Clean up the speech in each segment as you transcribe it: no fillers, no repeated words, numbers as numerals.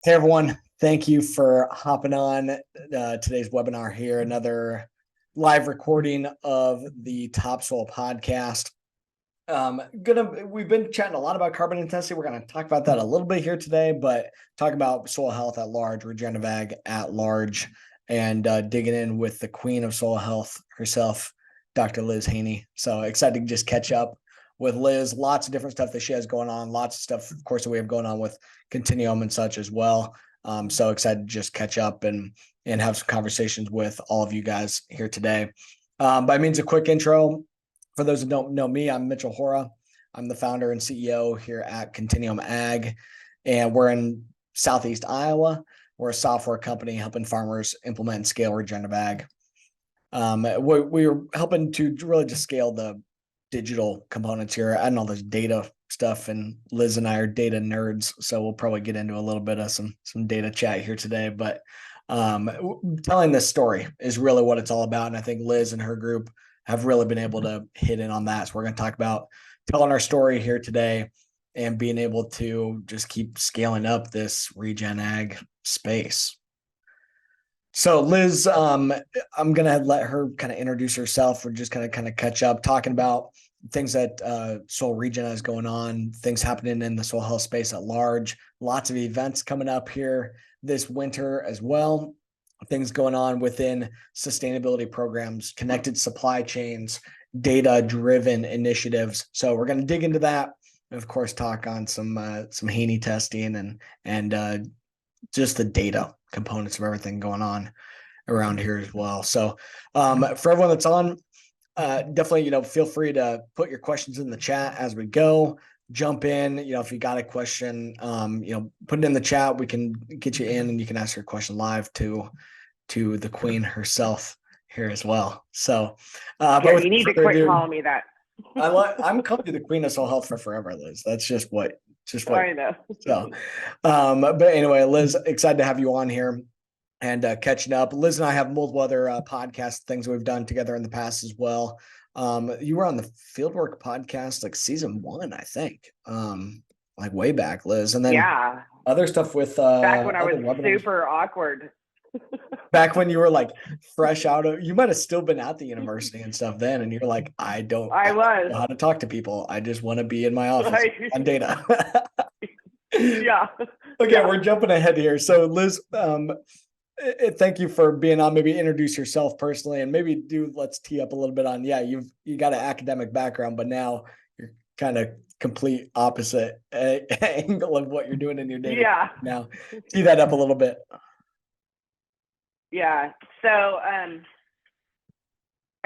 Hey everyone, thank you for hopping on today's webinar here. Another live recording of the TopSoil podcast. We've been chatting a lot about carbon intensity. We're gonna talk about that a little bit here today, but talk about soil health at large, Regenerative at large, and digging in with the queen of soil health herself, Dr. Liz Haney. So excited to just catch up with Liz. Lots of different stuff that she has going on. Lots of stuff, of course, that we have going on with Continuum and such as well. So excited to just catch up and have some conversations with all of you guys here today. By means of quick intro, for those who don't know me, I'm Mitchell Hora. I'm the founder and CEO here at Continuum Ag, and we're in Southeast Iowa. We're a software company helping farmers implement and scale regenerative ag. We're helping to really just scale the digital components here, adding all this data stuff, and Liz and I are data nerds, so we'll probably get into a little bit of some data chat here today. But telling this story is really what it's all about, and I think Liz and her group have really been able to hit in on that. So we're going to talk about telling our story here today and being able to just keep scaling up this regen ag space. So Liz, I'm gonna let her kind of introduce herself. We're just gonna kind of catch up, talking about things that Soil Regen has going on, things happening in the soil health space at large. Lots of events coming up here this winter as well. Things going on within sustainability programs, connected supply chains, data-driven initiatives. So we're gonna dig into that, and of course, talk on some Haney testing and just the data components of everything going on around here as well. So for everyone that's on, definitely, feel free to put your questions in the chat as we go. Jump in, if you got a question, put it in the chat. We can get you in and you can ask your question live to the queen herself here as well. So, but you need to quit calling me that. I'm coming to the queen of soil health for forever, Liz. That's just what I know. So, but anyway, Liz, excited to have you on here and catching up. Liz and I have multiple other podcast things we've done together in the past as well. You were on the Fieldwork podcast, like season 1, I think, like way back, Liz, and then other stuff with back when I was super awkward. Back when you were like fresh out of, you might have still been at the university and stuff then, and you're like, I don't know how to talk to people. I just want to be in my office on data. Yeah. Okay, yeah. We're jumping ahead here. So Liz, thank you for being on. Maybe introduce yourself personally, and maybe let's tee up a little bit on, you got an academic background, but now you're kind of complete opposite angle of what you're doing in your day. Yeah. Now tee that up a little bit. Yeah. So I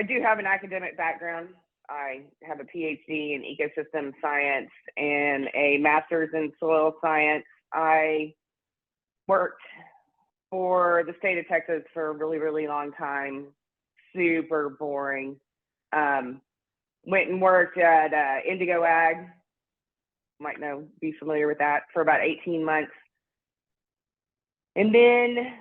do have an academic background. I have a PhD in ecosystem science and a master's in soil science. I worked for the state of Texas for a really, really long time. Super boring. Went and worked at Indigo Ag. Might be familiar with that, for about 18 months. And then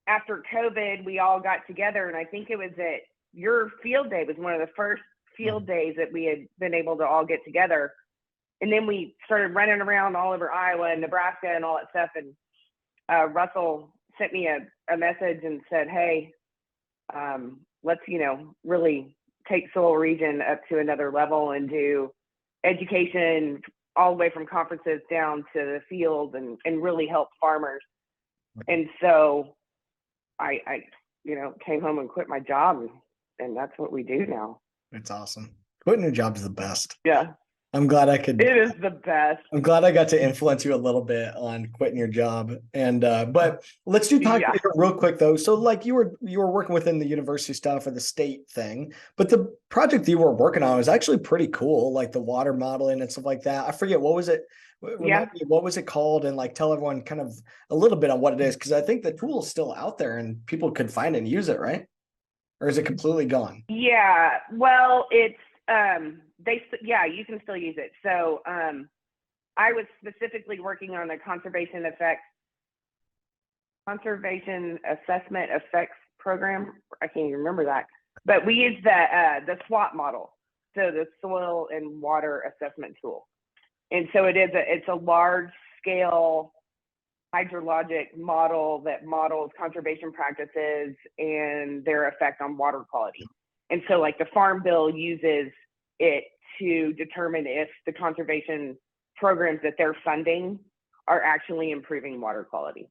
after COVID, we all got together, and I think it was at your field day was one of the first field days that we had been able to all get together. And then we started running around all over Iowa and Nebraska and all that stuff. And Russell sent me a message and said, hey, let's, really take Soil Regen up to another level and do education all the way from conferences down to the field and really help farmers. And so I came home and quit my job, and that's what we do now. It's awesome. Quitting your job is the best. Yeah. I'm glad I could. It is the best. I'm glad I got to influence you a little bit on quitting your job. And but let's do talk real quick though. So like you were working within the university stuff or the state thing, but the project you were working on was actually pretty cool, like the water modeling and stuff like that. I forget, what was it? Remind me, what was it called? And like tell everyone kind of a little bit on what it is, because I think the tool is still out there and people could find and use it, right? Or is it completely gone? Yeah, well, it's you can still use it. So I was specifically working on the conservation assessment effects program. I can't even remember that, but we use the SWAP model, so the soil and water assessment tool. And so it's a large scale hydrologic model that models conservation practices and their effect on water quality. And so like the Farm Bill uses it to determine if the conservation programs that they're funding are actually improving water quality.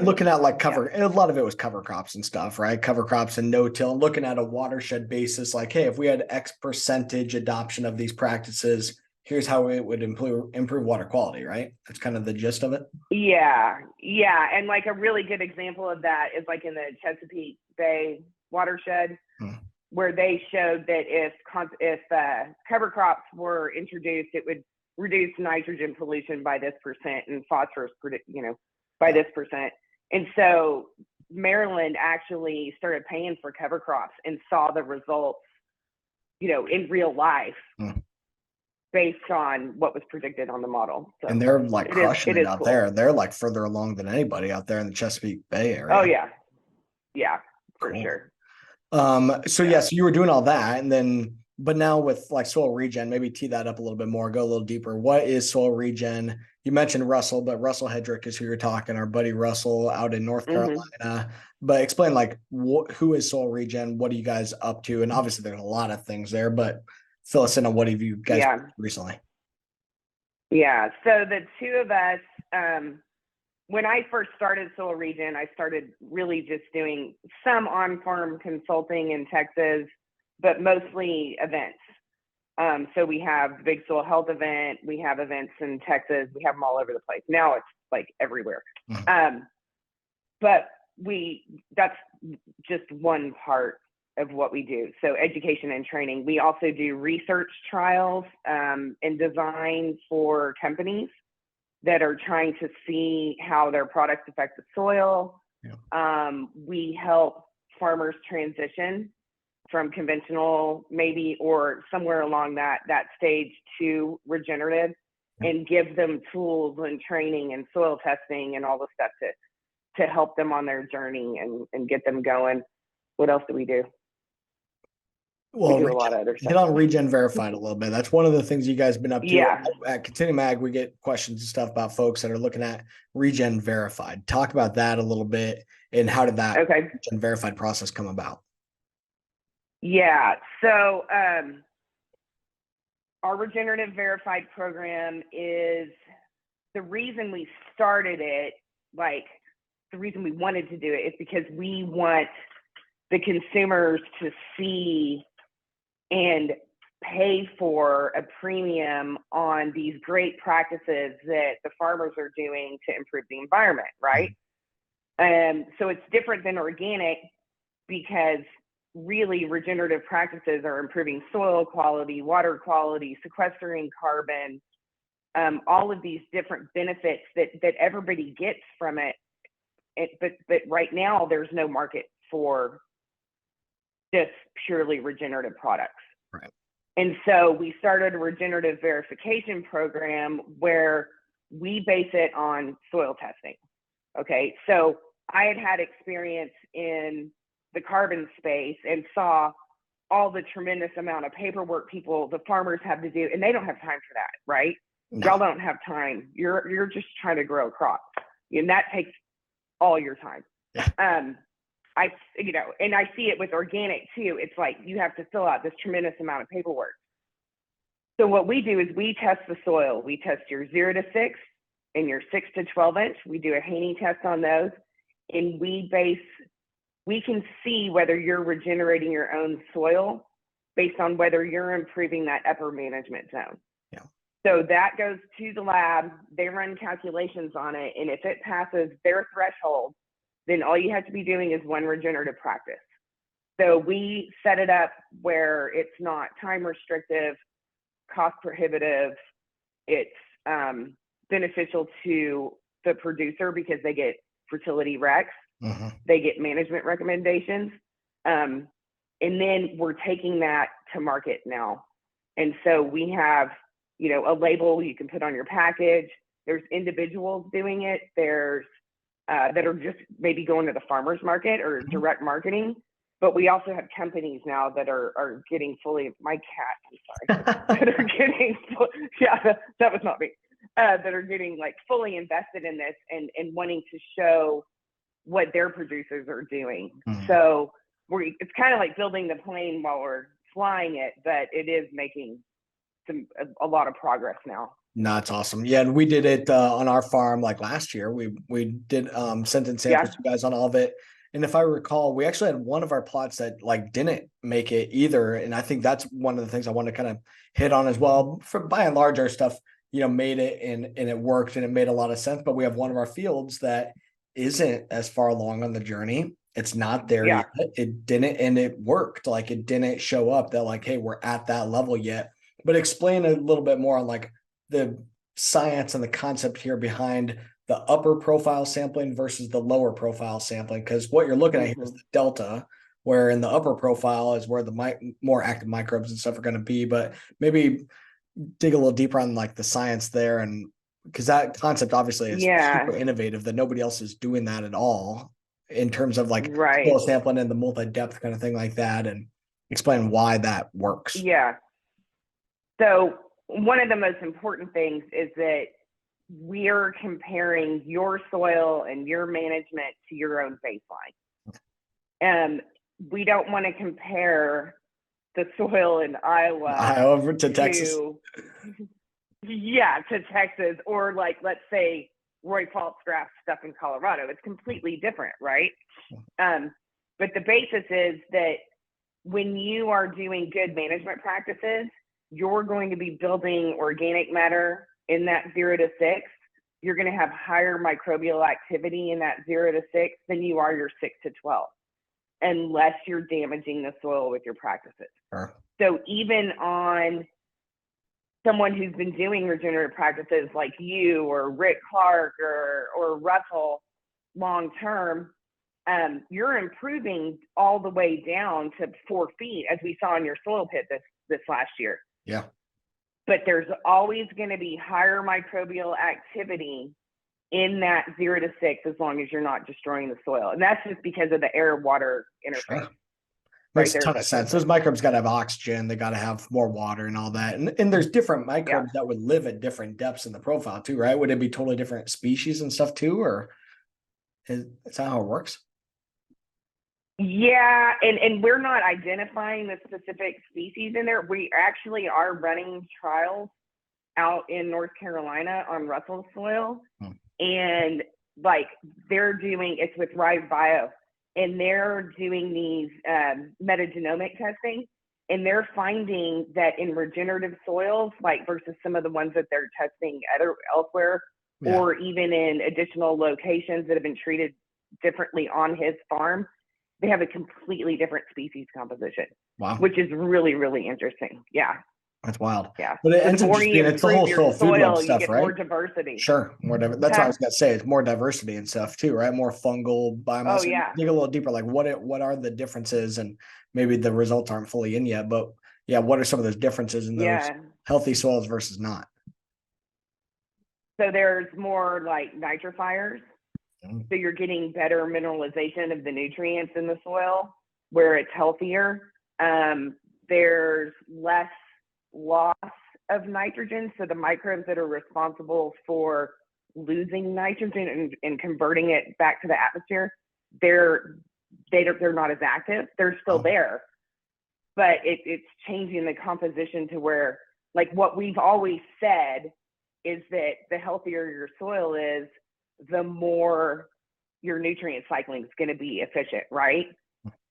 Looking at like cover, a lot of it was cover crops and stuff, right? Cover crops and no-till, and looking at a watershed basis, like, hey, if we had X percentage adoption of these practices, here's how it would improve water quality, right? That's kind of the gist of it. Yeah. And like a really good example of that is like in the Chesapeake Bay watershed, where they showed that if cover crops were introduced, it would reduce nitrogen pollution by this percent and phosphorus, by this percent. And so Maryland actually started paying for cover crops and saw the results, in real life based on what was predicted on the model. So and they're like crushing it out cool. there. They're like further along than anybody out there in the Chesapeake Bay area. Oh yeah. Yeah, for sure. So you were doing all that, and then, but now with like Soil Regen, maybe tee that up a little bit more, go a little deeper. What is Soil Regen? You mentioned Russell, but Russell Hedrick is who you're talking, our buddy Russell out in North Carolina. But explain like who is Soil Regen? What are you guys up to? And obviously there's a lot of things there, but fill us in on what have you guys done recently? Yeah, so the two of us, when I first started Soil Regen, I started really just doing some on-farm consulting in Texas, but mostly events. So we have the big soil health event, we have events in Texas, we have them all over the place. Now it's like everywhere. But that's just one part of what we do. So education and training. We also do research trials and design for companies that are trying to see how their products affect the soil. We help farmers transition from conventional maybe or somewhere along that stage to regenerative and give them tools and training and soil testing and all the stuff to help them on their journey and get them going. What else do we do? Well, we do a lot of other stuff. Hit on Regen Verified a little bit. That's one of the things you guys have been up to. At Continuum Ag, we get questions and stuff about folks that are looking at Regen Verified. Talk about that a little bit, and how did that Regen Verified process come about? Yeah, so our Regenerative Verified program is the reason we started it, like the reason we wanted to do it is because we want the consumers to see and pay for a premium on these great practices that the farmers are doing to improve the environment, right? So it's different than organic because really regenerative practices are improving soil quality, water quality, sequestering carbon, all of these different benefits that everybody gets from it. But right now there's no market for just purely regenerative products. Right. And so we started a regenerative verification program where we base it on soil testing. Okay, so I had experience in the carbon space and saw all the tremendous amount of paperwork the farmers have to do, and they don't have time for that, right? No. Y'all don't have time. You're just trying to grow a crop, and that takes all your time. Yeah. And I see it with organic too. It's like you have to fill out this tremendous amount of paperwork. So what we do is we test the soil. We test your 0 to 6 and your 6 to 12 inch. We do a Haney test on those, and we can see whether you're regenerating your own soil based on whether you're improving that upper management zone. Yeah. So that goes to the lab. They run calculations on it, and if it passes their threshold, then all you have to be doing is one regenerative practice. So we set it up where it's not time restrictive, cost prohibitive. It's beneficial to the producer because they get fertility recs, they get management recommendations. And then we're taking that to market now. And so we have, a label you can put on your package. There's individuals doing it. There's that are just maybe going to the farmer's market or direct marketing. But we also have companies now that are getting fully, my cat, I'm sorry, that are getting, that was not me, that are getting like fully invested in this and wanting to show what their producers are doing. So it's kind of like building the plane while we're flying it, but it is making a lot of progress now. No, that's awesome. Yeah, and we did it on our farm like last year. We did sent in samples to you guys on all of it. And if I recall, we actually had one of our plots that like didn't make it either. And I think that's one of the things I want to kind of hit on as well. For by and large, our stuff, made it and it worked and it made a lot of sense. But we have one of our fields that isn't as far along on the journey. It's not there yet. It didn't, and it worked. Like it didn't show up that like, hey, we're at that level yet. But explain a little bit more on like the science and the concept here behind the upper profile sampling versus the lower profile sampling, because what you're looking at here is the delta, where in the upper profile is where the more active microbes and stuff are going to be. But maybe dig a little deeper on like the science there, and because that concept obviously is super innovative, that nobody else is doing that at all in terms of like soil sampling and the multi-depth kind of thing like that, and explain why that works. Yeah. So one of the most important things is that we're comparing your soil and your management to your own baseline. And we don't want to compare the soil in Iowa to Texas. To Texas, or like, let's say Roy Pfaltzgraff stuff in Colorado. It's completely different, right? But the basis is that when you are doing good management practices, you're going to be building organic matter in that 0 to 6. You're going to have higher microbial activity in that 0 to 6 than you are your 6 to 12, unless you're damaging the soil with your practices. Sure. So even on someone who's been doing regenerative practices like you or Rick Clark or Russell long term, you're improving all the way down to 4 feet, as we saw in your soil pit this last year. Yeah. But there's always going to be higher microbial activity in that 0 to 6 as long as you're not destroying the soil. And that's just because of the air-water interface. Sure. Makes a ton of sense. Those microbes got to have oxygen. They got to have more water and all that. And there's different microbes that would live at different depths in the profile too, right? Would it be totally different species and stuff too? Or is that how it works? Yeah, and we're not identifying the specific species in there. We actually are running trials out in North Carolina on Russell's soil. And like it's with Rise Bio, and they're doing these metagenomic testing, and they're finding that in regenerative soils, like versus some of the ones that they're testing elsewhere, or even in additional locations that have been treated differently on his farm, they have a completely different species composition. Wow. Which is really, really interesting. Yeah. That's wild. Yeah. But it ends up just being, it's the whole soil food web stuff, you get right? more diversity. Sure. That's what I was going to say. It's more diversity and stuff too, right? More fungal biomass. Oh, yeah. Dig a little deeper, like what are the differences? And maybe the results aren't fully in yet, but yeah, what are some of those differences in those healthy soils versus not? So there's more like nitrifiers. So you're getting better mineralization of the nutrients in the soil where it's healthier. There's less loss of nitrogen. So the microbes that are responsible for losing nitrogen and converting it back to the atmosphere, they're not as active. They're still there, but it's changing the composition to where, like, what we've always said is that the healthier your soil is, the more your nutrient cycling is going to be efficient, right?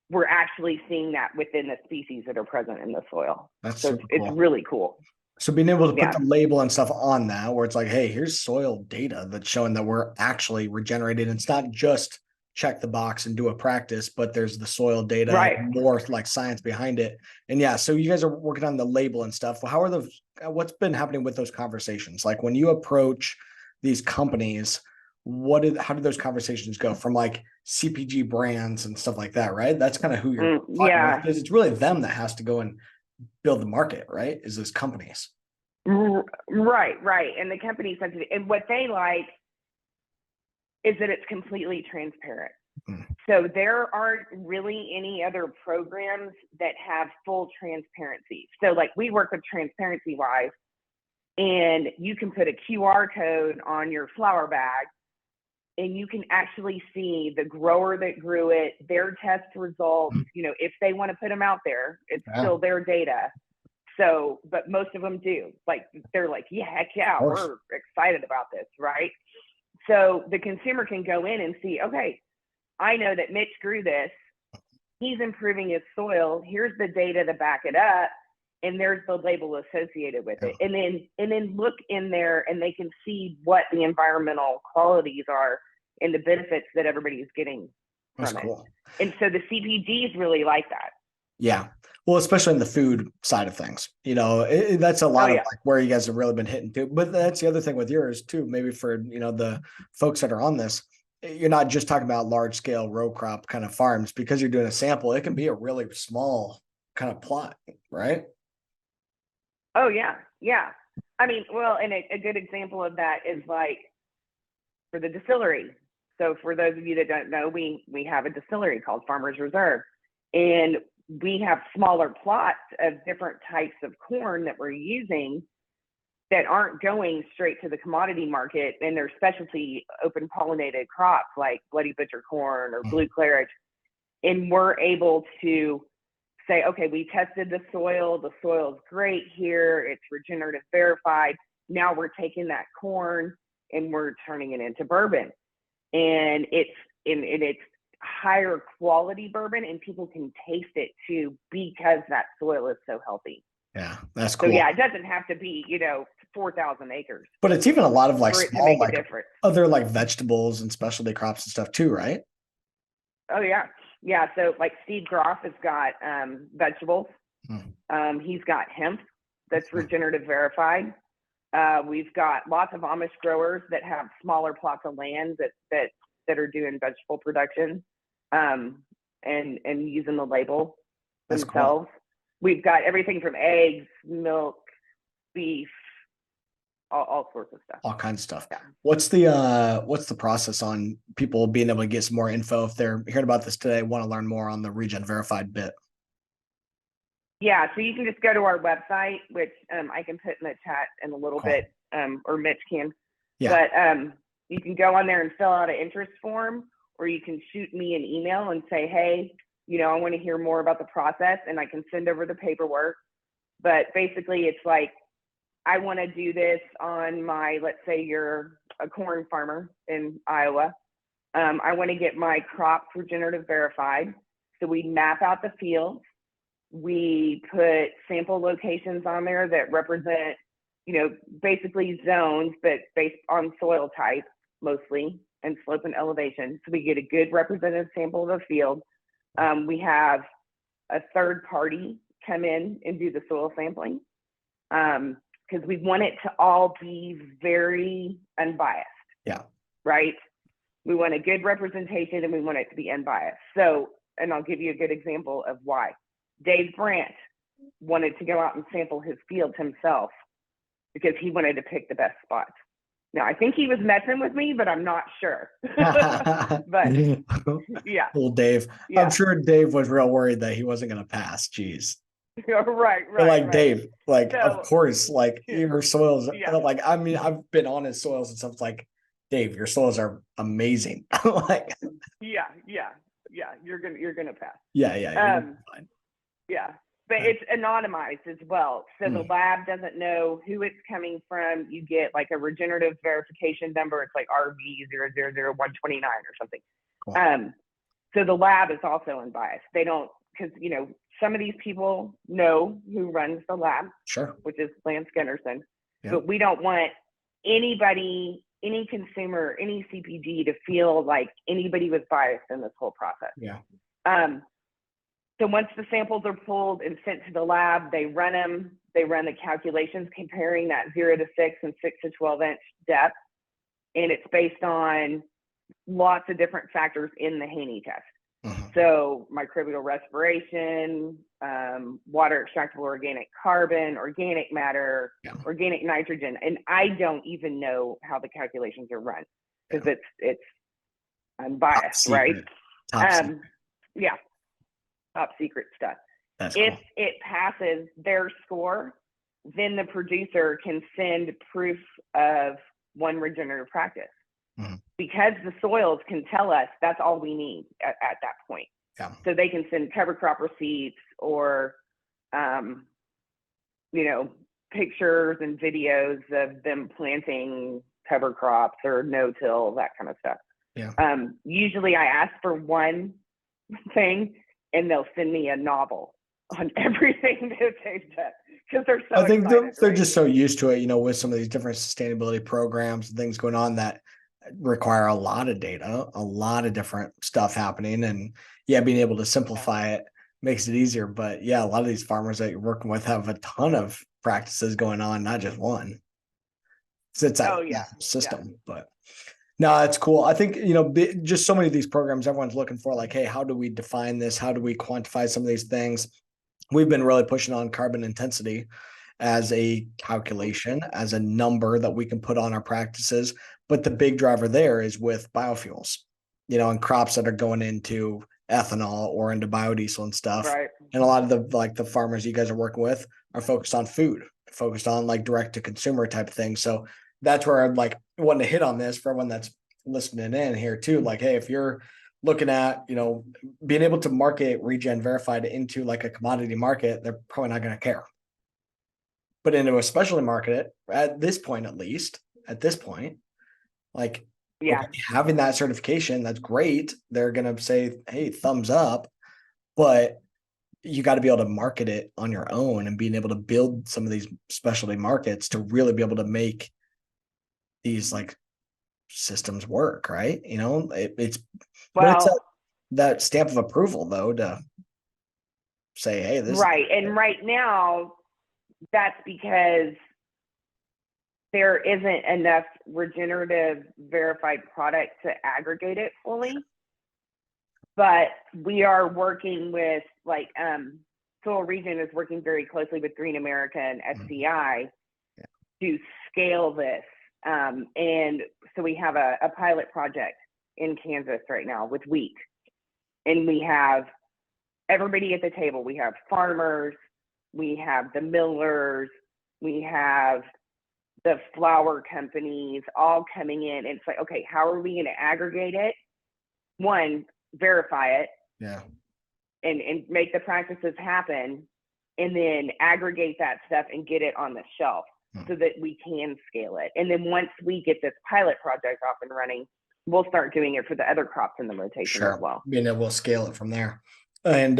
We're actually seeing that within the species that are present in the soil. That's so it's really cool. So being able to put the label and stuff on that, where it's like, hey, here's soil data that's showing that we're actually regenerating. It's not just check the box and do a practice, but there's the soil data, more like science behind it. And so you guys are working on the label and stuff. How are what's been happening with those conversations? Like when you approach these companies, how did those conversations go from like CPG brands and stuff like that, right? That's kind of who you're talking about, because it's really them that has to go and build the market, right? Is those companies. Right. And the companies, and what they like is that it's completely transparent. So there aren't really any other programs that have full transparency. So like we work with Transparency Wise, and you can put a QR code on your flower bag, and you can actually see the grower that grew it, their test results, you know, if they want to put them out there, it's still their data. So, but most of them do. Like, they're like, yeah, heck yeah, we're excited about this, right? So the consumer can go in and see, okay, I know that Mitch grew this. He's improving his soil. Here's the data to back it up. And there's the label associated with it. And then look in there, and they can see what the environmental qualities are and the benefits that everybody's getting from it. And so the CPGs really like that. Yeah. Well, especially in the food side of things, you know, that's a lot of like where you guys have really been hitting too. But that's the other thing with yours too, maybe for, you know, the folks that are on this, you're not just talking about large scale row crop kind of farms, because you're doing a sample. It can be a really small kind of plot, right? Oh yeah. Yeah. I mean, well, and a good example of that is like for the distillery. So for those of you that don't know, we have a distillery called Farmers Reserve, and we have smaller plots of different types of corn that we're using that aren't going straight to the commodity market, and they're specialty open pollinated crops like bloody butcher corn or blue claret. And we're able to say, okay, we tested the soil's great here, it's regenerative verified. Now we're taking that corn and we're turning it into bourbon. And it's higher quality bourbon, and people can taste it too because that soil is so healthy. Yeah, that's cool. So yeah, it doesn't have to be, you know, 4,000 acres. But it's even a lot of like small, like other like vegetables and specialty crops and stuff too, right? Oh yeah. Yeah. So like Steve Groff has got vegetables. He's got hemp that's regenerative verified. We've got lots of Amish growers that have smaller plots of land that are doing vegetable production and using the label themselves. Cool. We've got everything from eggs, milk, beef, all sorts of stuff. All kinds of stuff. Yeah. What's the process on people being able to get some more info if they're hearing about this today, want to learn more on the Regen Verified bit? Yeah, so you can just go to our website, which I can put in the chat in a little bit, or Mitch can. Yeah. But you can go on there and fill out an interest form, or you can shoot me an email and say, hey, you know, I want to hear more about the process, and I can send over the paperwork. But basically, it's like, I want to do this on my, let's say you're a corn farmer in Iowa. I want to get my crops regenerative verified. So we map out the fields. We put sample locations on there that represent, you know, basically zones, but based on soil type mostly, and slope and elevation. So we get a good representative sample of the field. We have a third party come in and do the soil sampling. Because we want it to all be very unbiased. Yeah. Right? We want a good representation, and we want it to be unbiased. So, and I'll give you a good example of why. Dave Brandt wanted to go out and sample his fields himself because he wanted to pick the best spots. Now, I think he was messing with me, but I'm not sure. But yeah. Well, Dave, yeah. I'm sure Dave was real worried that he wasn't going to pass. Jeez. Right. But like, right. Dave, like, so, of course, like your soils, like, I mean, I've been on his soils and stuff. Like, Dave, your soils are amazing. Like, yeah, you're gonna pass. Yeah. Yeah, but it's anonymized as well, so the lab doesn't know who it's coming from. You get like a regenerative verification number. It's like RV000129 or something. Cool. So the lab is also unbiased. They don't, because you know, some of these people know who runs the lab, sure, which is Lance Gunderson. Yep. But we don't want anybody, any consumer, any CPG to feel like anybody was biased in this whole process. Yeah. So once the samples are pulled and sent to the lab, they run them. They run the calculations comparing that 0 to 6 and 6 to 12 inch depth. And it's based on lots of different factors in the Haney test. So microbial respiration, water extractable organic carbon, organic matter, organic nitrogen. And I don't even know how the calculations are run because it's unbiased, right? Yeah. Top secret stuff. That's cool. If it passes their score, then the producer can send proof of one regenerative practice. Because the soils can tell us that's all we need at that point. Yeah. So they can send cover crop receipts or, you know, pictures and videos of them planting cover crops or no-till, that kind of stuff. Yeah. Usually I ask for one thing and they'll send me a novel on everything that they've done because they're so I think excited, they're right? just so used to it, you know, with some of these different sustainability programs and things going on that require a lot of data, a lot of different stuff happening. And yeah, being able to simplify it makes it easier. But yeah, a lot of these farmers that you're working with have a ton of practices going on, not just one. So it's a system, but no, it's cool. I think, you know, just so many of these programs, everyone's looking for like, hey, how do we define this? How do we quantify some of these things? We've been really pushing on carbon intensity as a calculation, as a number that we can put on our practices. But the big driver there is with biofuels, you know, and crops that are going into ethanol or into biodiesel and stuff. Right. And a lot of the farmers you guys are working with are focused on food, focused on like direct to consumer type of thing. So that's where I'd like wanting to hit on this for everyone that's listening in here too. Like, hey, if you're looking at, you know, being able to market Regen Verified into like a commodity market, they're probably not going to care. But into a specialty market, at this point, at least at this point, like okay, having that certification, that's great. They're going to say, hey, thumbs up, but you got to be able to market it on your own and being able to build some of these specialty markets to really be able to make these like systems work, right? You know, it's that stamp of approval though to say, hey, this right. And right now, that's because there isn't enough regenerative verified product to aggregate it fully. But we are working with like Soil Regen is working very closely with Green America and SCI to scale this. And so we have a pilot project in Kansas right now with wheat. And we have everybody at the table. We have farmers, we have the millers, we have the flour companies all coming in. And it's like, okay, how are we going to aggregate it? One, verify it. Yeah. And make the practices happen, and then aggregate that stuff and get it on the shelf so that we can scale it. And then once we get this pilot project off and running, we'll start doing it for the other crops in the rotation as well. Being able to scale it from there. And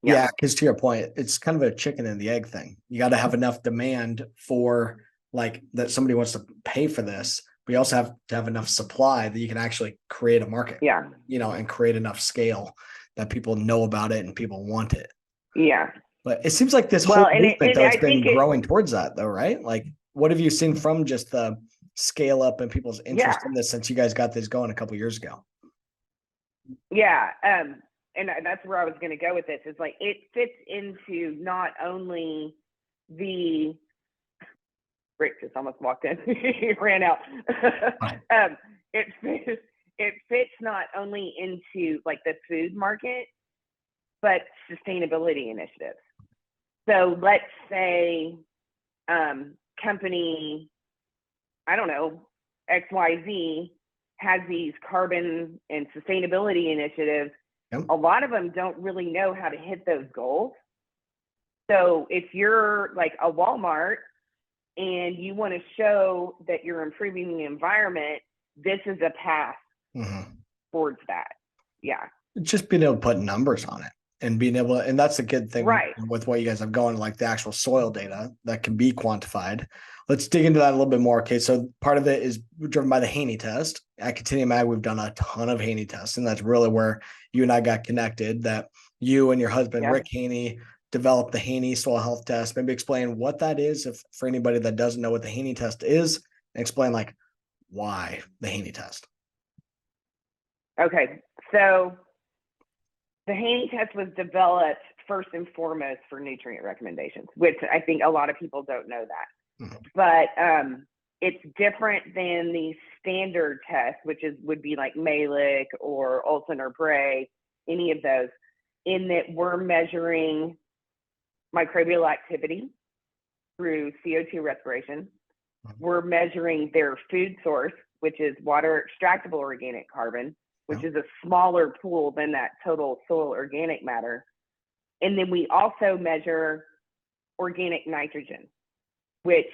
yeah, because to your point, it's kind of a chicken and the egg thing. You got to have enough demand for like that somebody wants to pay for this, but you also have to have enough supply that you can actually create a market. Yeah. You know, and create enough scale that people know about it and people want it. Yeah. But it seems like this whole movement though, it's been growing towards that though, right? Like what have you seen from just the scale up and people's interest in this since you guys got this going a couple of years ago? Yeah. And that's where I was going to go with this is like, it fits into not only the, Rick just almost walked in, he ran out. It fits not only into like the food market, but sustainability initiatives. So let's say company, I don't know, XYZ has these carbon and sustainability initiatives. A lot of them don't really know how to hit those goals. So if you're like a Walmart and you want to show that you're improving the environment, this is a path towards that. Yeah. Just being able to put numbers on it and being able to, and that's a good thing with what you guys have going, like the actual soil data that can be quantified. Let's dig into that a little bit more. Okay. So part of it is driven by the Haney test. At Continuum Ag, we've done a ton of Haney tests, and that's really where you and I got connected, that you and your husband, Rick Haney, developed the Haney soil health test. Maybe explain what that is for anybody that doesn't know what the Haney test is, and explain like why the Haney test. Okay, so the Haney test was developed first and foremost for nutrient recommendations, which I think a lot of people don't know that. But it's different than the standard test, which would be like Malick or Olson or Bray, any of those, in that we're measuring microbial activity, through CO2 respiration. We're measuring their food source, which is water extractable organic carbon, which is a smaller pool than that total soil organic matter. And then we also measure organic nitrogen, which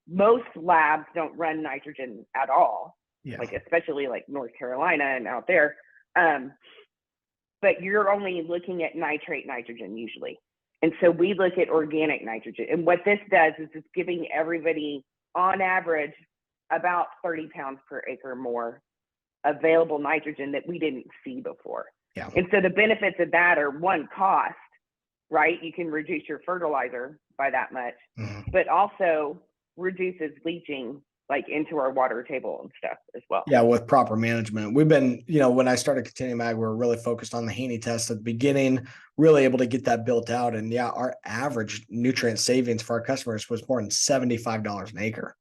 most labs don't run nitrogen at all, like especially like North Carolina and out there. But you're only looking at nitrate nitrogen usually. And so we look at organic nitrogen. And what this does is it's giving everybody on average about 30 pounds per acre more available nitrogen that we didn't see before. Yeah. And so the benefits of that are, one, cost, right? You can reduce your fertilizer by that much, but also reduces leaching like into our water table and stuff as well. Yeah, with proper management. We've been, when I started Continuum Ag, we were really focused on the Haney test at the beginning, really able to get that built out. And yeah, our average nutrient savings for our customers was more than $75 an acre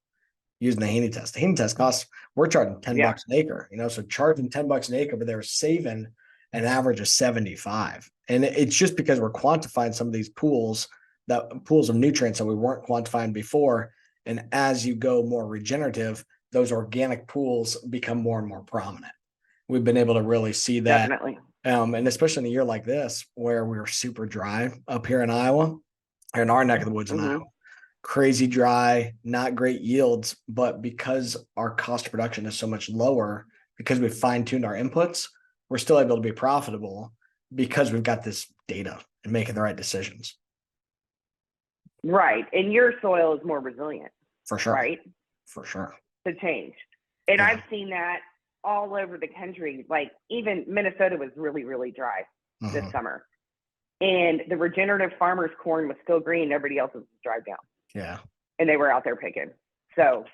using the Haney test. The Haney test costs, we're charging $10 an acre, so charging $10 an acre, but they're saving an average of 75. And it's just because we're quantifying some of these pools of nutrients that we weren't quantifying before. And as you go more regenerative, those organic pools become more and more prominent. We've been able to really see that. Definitely. And especially in a year like this, where we were super dry up here in Iowa, or in our neck of the woods in Iowa, crazy dry, not great yields, but because our cost of production is so much lower, because we fine-tuned our inputs, we're still able to be profitable because we've got this data and making the right decisions. Right. And your soil is more resilient. For sure. Right. For sure. To change. And I've seen that all over the country. Like even Minnesota was really, really dry this summer. And the regenerative farmers' corn was still green. Everybody else's was dried down. Yeah. And they were out there picking. So,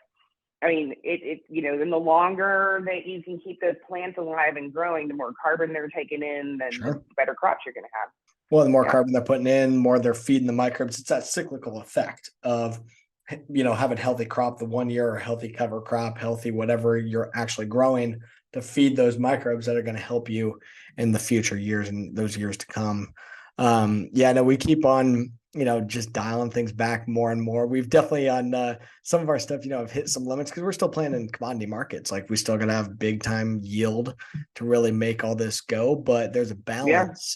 I mean, then the longer that you can keep those plants alive and growing, the more carbon they're taking in, then the better crops you're going to have. Well, the more carbon they're putting in, more they're feeding the microbes. It's that cyclical effect of, having healthy crop the 1 year, or healthy cover crop, healthy whatever you're actually growing, to feed those microbes that are going to help you in the future years and those years to come. We keep on, just dialing things back more and more. We've definitely on some of our stuff, have hit some limits because we're still playing in commodity markets. Like we still got to have big time yield to really make all this go. But there's a balance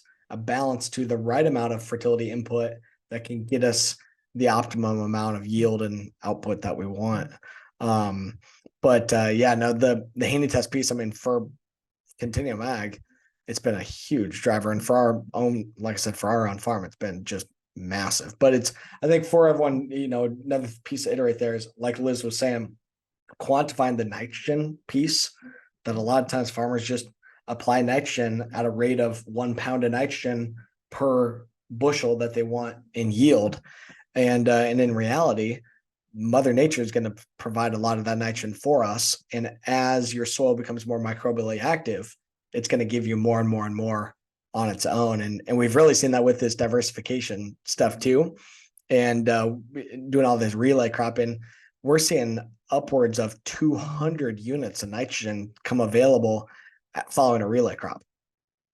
to the right amount of fertility input that can get us the optimum amount of yield and output that we want. The Haney test piece, for Continuum Ag, it's been a huge driver. And for our own, like I said, for our own farm, it's been just massive. But I think for everyone, another piece to iterate there is, like Liz was saying, quantifying the nitrogen piece, that a lot of times farmers just apply nitrogen at a rate of 1 pound of nitrogen per bushel that they want in yield. And in reality, Mother Nature is going to provide a lot of that nitrogen for us. And as your soil becomes more microbially active, it's going to give you more and more and more on its own. And we've really seen that with this diversification stuff too. And doing all this relay cropping, we're seeing upwards of 200 units of nitrogen come available following a relay crop.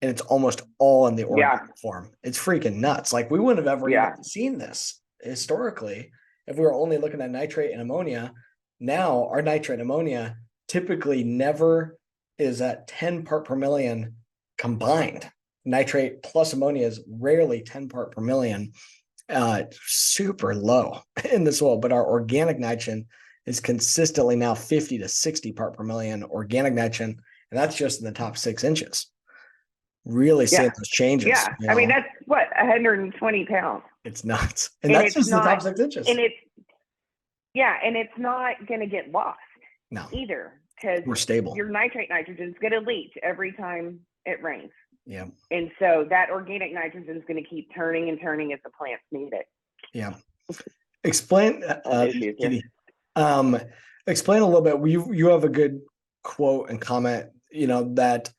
And it's almost all in the organic form. It's freaking nuts. Like we wouldn't have ever even seen this historically if we were only looking at nitrate and ammonia. Now our nitrate and ammonia typically never is at 10 part per million combined. Nitrate plus ammonia is rarely 10 part per million, super low in the soil, but our organic nitrogen is consistently now 50 to 60 part per million organic nitrogen. And that's just in the top 6 inches. Really seeing those changes. Yeah. I mean, that's what, 120 pounds. It's nuts. And that's just the top 6 inches. And it's not going to get lost either, because we're stable. Your nitrate nitrogen is going to leach every time it rains. Yeah. And so that organic nitrogen is going to keep turning and turning as the plants need it. Yeah. Explain, explain a little bit. You have a good quote and comment, that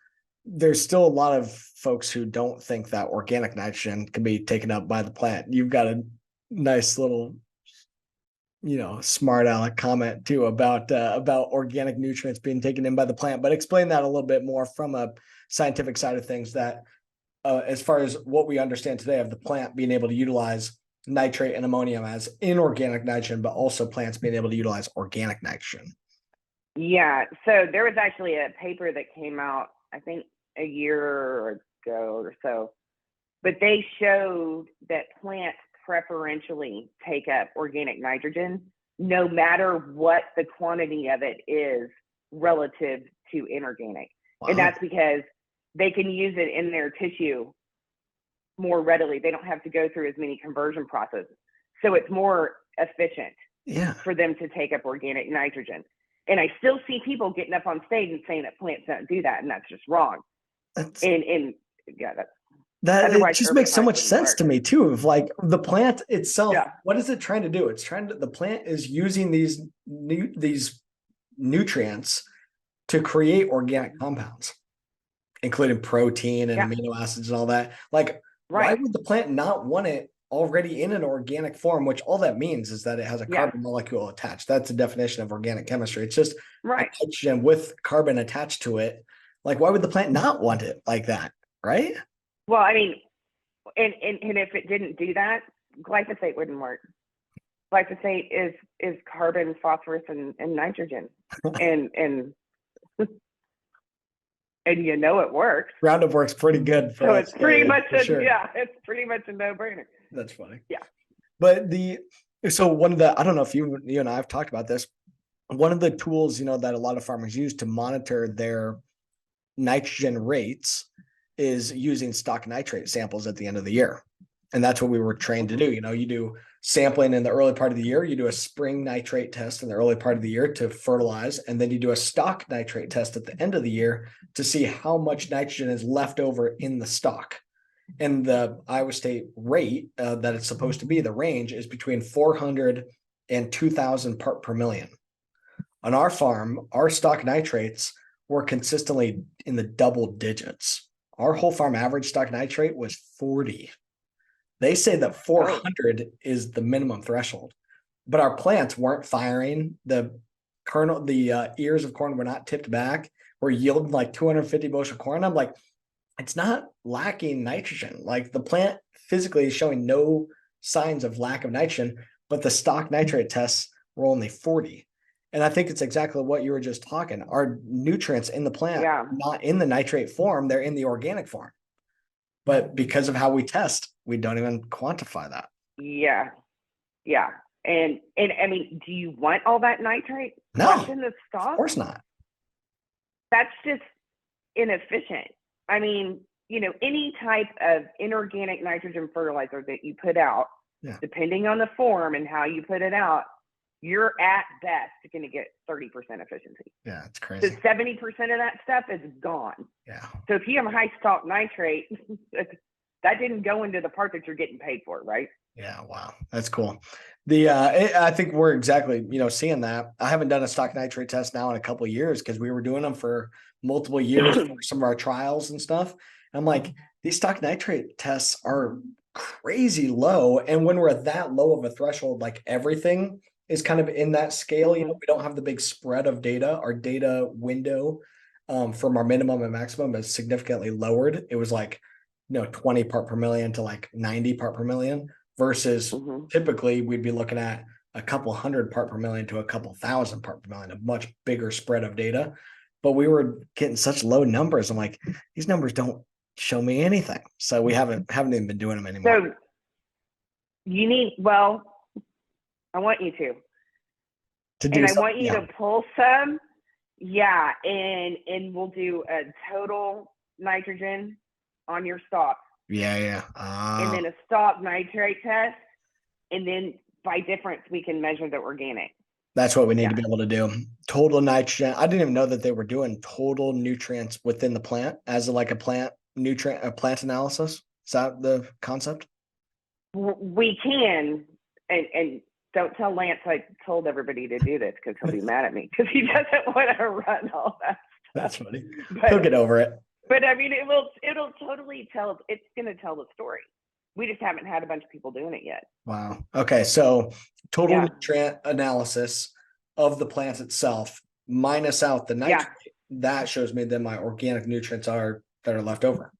there's still a lot of folks who don't think that organic nitrogen can be taken up by the plant. You've got a nice little, smart aleck comment too about organic nutrients being taken in by the plant, but explain that a little bit more from a scientific side of things, that as far as what we understand today of the plant being able to utilize nitrate and ammonium as inorganic nitrogen, but also plants being able to utilize organic nitrogen. Yeah. So there was actually a paper that came out, I think a year ago or so, but they showed that plants preferentially take up organic nitrogen no matter what the quantity of it is relative to inorganic. Wow. And that's because they can use it in their tissue more readily. They don't have to go through as many conversion processes. So it's more efficient for them to take up organic nitrogen. And I still see people getting up on stage and saying that plants don't do that, and that's just wrong. And yeah, that it just makes so much sense to me too. Of like the plant itself, what is it trying to do? It's trying to, the plant is using these nutrients to create organic compounds, including protein and amino acids and all that. Like, why would the plant not want it already in an organic form? Which all that means is that it has a carbon molecule attached. That's the definition of organic chemistry. It's just nitrogen with carbon attached to it. Like, why would the plant not want it like that? Right? Well, I mean, and if it didn't do that, glyphosate wouldn't work. Glyphosate is carbon, phosphorus, and nitrogen, and you know it works. Roundup works pretty good for so it's pretty much it's pretty much a no-brainer. That's funny. Yeah. But so one of the, I don't know if you and I have talked about this. One of the tools, that a lot of farmers use to monitor their nitrogen rates is using stock nitrate samples at the end of the year. And that's what we were trained to do. You do sampling in the early part of the year, you do a spring nitrate test in the early part of the year to fertilize, and then you do a stock nitrate test at the end of the year to see how much nitrogen is left over in the stock. And the Iowa State rate that it's supposed to be, the range is between 400 and 2,000 part per million. On our farm, our stock nitrates were consistently in the double digits. Our whole farm average stock nitrate was 40. They say that 400 is the minimum threshold, but our plants weren't firing. The kernel, the ears of corn were not tipped back. We're yielding like 250 bushel corn. I'm like, it's not lacking nitrogen. Like the plant physically is showing no signs of lack of nitrogen, but the stock nitrate tests were only 40. And I think it's exactly what you were just talking. Our nutrients in the plant are not in the nitrate form, they're in the organic form. But because of how we test, we don't even quantify that. Yeah. Yeah. And I mean, do you want all that nitrate? No, in the stock? Of course not. That's just inefficient. I mean, any type of inorganic nitrogen fertilizer that you put out, depending on the form and how you put it out, you're at best going to get 30% efficiency. Yeah, it's crazy. So 70% of that stuff is gone. Yeah. So if you have a high stock nitrate, that didn't go into the part that you're getting paid for, right? Yeah. Wow. That's cool. I think we're exactly, seeing that. I haven't done a stock nitrate test now in a couple of years because we were doing them for multiple years for some of our trials and stuff. And I'm like, these stock nitrate tests are crazy low. And when we're at that low of a threshold, like everything is kind of in that scale. We don't have the big spread of data. Our data window from our minimum and maximum is significantly lowered. It was like, 20 part per million to like 90 part per million versus typically we'd be looking at a couple hundred part per million to a couple thousand part per million, a much bigger spread of data. But we were getting such low numbers. I'm like, these numbers don't show me anything. So we haven't even been doing them anymore. So I want you to do, and I want you to pull some, and we'll do a total nitrogen on your stock. And then a stock nitrate test, and then by difference we can measure the organic. That's what we need to be able to do. Total nitrogen. I didn't even know that they were doing total nutrients within the plant as a plant analysis. Is that the concept? We can, and don't tell Lance I told everybody to do this because he'll be mad at me because he doesn't want to run all that stuff. That's funny. He'll get over it. But I mean, it'll totally tell. It's going to tell the story. We just haven't had a bunch of people doing it yet. Wow. Okay. So total nutrient analysis of the plant itself, minus out the nitrate, that shows me that my organic nutrients that are left over.